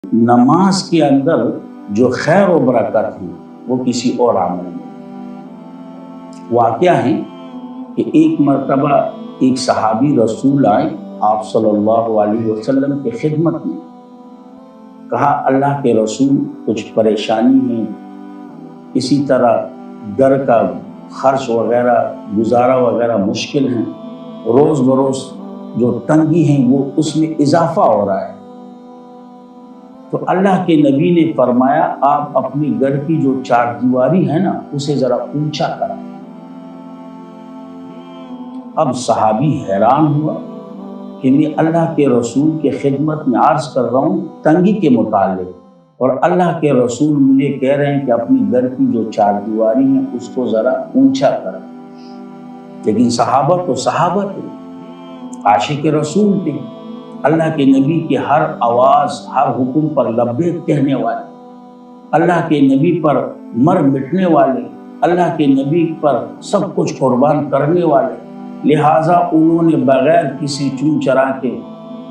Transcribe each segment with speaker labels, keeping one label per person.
Speaker 1: نماز کے اندر جو خیر و برکت ہے وہ کسی اور عمل میں واقعہ ہے کہ ایک مرتبہ ایک صحابی رسول آئے آپ صلی اللہ علیہ وسلم کی خدمت میں. کہا اللہ کے رسول کچھ پریشانی ہے، اسی طرح گھر کا خرچ وغیرہ گزارا وغیرہ مشکل ہیں، روز بروز جو تنگی ہیں وہ اس میں اضافہ ہو رہا ہے. تو اللہ کے نبی نے فرمایا آپ اپنی گھر کی جو چار دیواری ہے نا اسے ذرا اونچا کرا. اب صحابی حیران ہوا کہ میں اللہ کے رسول کے خدمت میں عرض کر رہا ہوں تنگی کے متعلق، اور اللہ کے رسول مجھے کہہ رہے ہیں کہ اپنی گھر کی جو چار دیواری ہیں اس کو ذرا اونچا کرا. لیکن صحابہ تو صحابہ تھے، عاشق رسول تھے، اللہ کے نبی کے ہر آواز ہر حکم پر لبیک کہنے والے، اللہ کے نبی پر مر مٹنے والے، اللہ کے نبی پر سب کچھ قربان کرنے والے. لہٰذا انہوں نے بغیر کسی چون چرا کے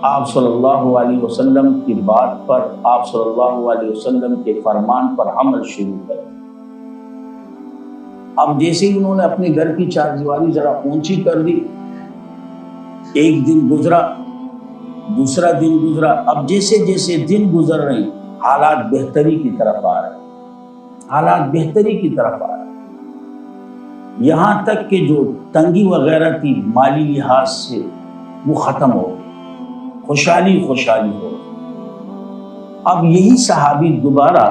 Speaker 1: آپ صلی اللہ علیہ وسلم کی بات پر، آپ صلی اللہ علیہ وسلم کے فرمان پر عمل شروع کر. اب جیسے ہی انہوں نے اپنے گھر کی چار دیواری ذرا اونچی کر دی، ایک دن گزرا، دوسرا دن گزرا. اب جیسے جیسے دن گزر رہے ہیں حالات بہتری کی طرف آ رہے ہیں، حالات بہتری کی طرف آ رہے ہیں، یہاں تک کہ جو تنگی وغیرہ تھی مالی لحاظ سے وہ ختم ہو گئی، خوشحالی ہو گئی. اب یہی صحابی دوبارہ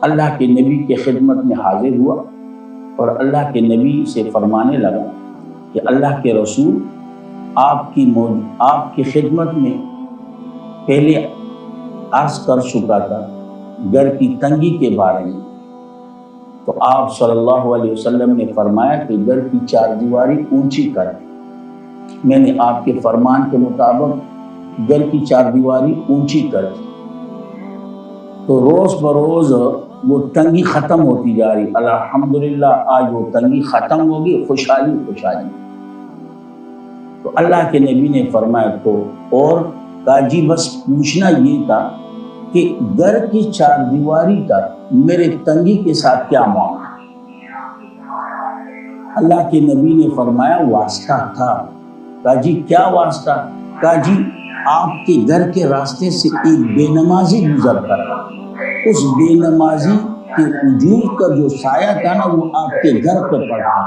Speaker 1: اللہ کے نبی کے خدمت میں حاضر ہوا اور اللہ کے نبی سے فرمانے لگا کہ اللہ کے رسول آپ کی خدمت میں پہلے عرض کر چکا تھا گھر کی تنگی کے بارے میں، تو آپ صلی اللہ علیہ وسلم نے فرمایا کہ گھر کی چار دیواری اونچی کریں. میں نے آپ کے فرمان کے مطابق گھر کی چار دیواری اونچی کر دی، تو روز بروز وہ تنگی ختم ہوتی جا رہی. الحمدللہ آج وہ تنگی ختم ہوگی، خوشحالی. تو اللہ کے نبی نے فرمایا تو اور کہا جی بس پوچھنا یہ تھا کہ گھر کی چار دیواری کا میرے تنگی کے ساتھ کیا معاملہ. اللہ کے نبی نے فرمایا واسطہ تھا. کہا جی کیا واسطہ؟ کہا جی آپ کے گھر کے راستے سے ایک بے نمازی گزر کر رہا، اس بے نمازی کے وجود کا جو سایہ تھا نا وہ آپ کے گھر پہ پڑا،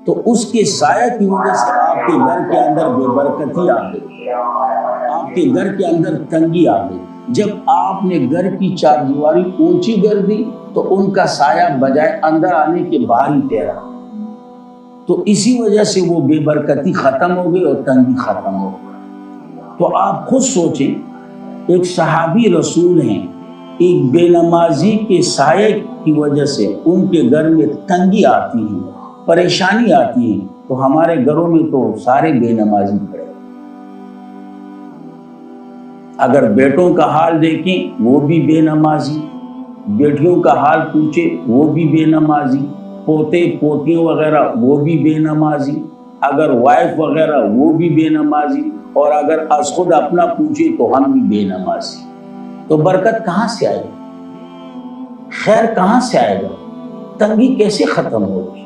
Speaker 1: تو اس کے سایہ کی وجہ سے آپ کے گھر کے اندر بے برکتی آ گئی، آپ کے گھر کے اندر تنگی آ گئی. جب آپ نے گھر کی چار دیواری اونچی کر دی تو ان کا سایہ بجائے اندر آنے کے باہر ہی ٹھہرا، تو اسی وجہ سے وہ بے برکتی ختم ہو گئی اور تنگی ختم ہو گئی. تو آپ خود سوچیں، ایک صحابی رسول ہیں، ایک بے نمازی کے سائے کی وجہ سے ان کے گھر میں تنگی آتی ہے، پریشانی آتی ہے، تو ہمارے گھروں میں تو سارے بے نمازی پڑے. اگر بیٹوں کا حال دیکھیں وہ بھی بے نمازی، بیٹیوں کا حال پوچھیں وہ بھی بے نمازی، پوتے پوتیوں وغیرہ وہ بھی بے نمازی، اگر وائف وغیرہ وہ بھی بے نمازی، اور اگر از خود اپنا پوچھیں تو ہم بھی بے نمازی. تو برکت کہاں سے آئے گی؟ خیر کہاں سے آئے گا؟ تنگی کیسے ختم ہوگی؟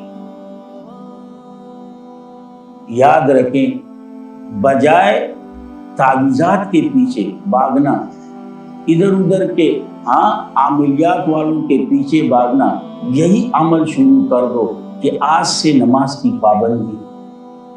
Speaker 1: یاد رکھیں، بجائے تعویذات کے پیچھے بھاگنا، ادھر ادھر کے عملیات والوں کے پیچھے بھاگنا، یہی عمل شروع کر دو کہ آج سے نماز کی پابندی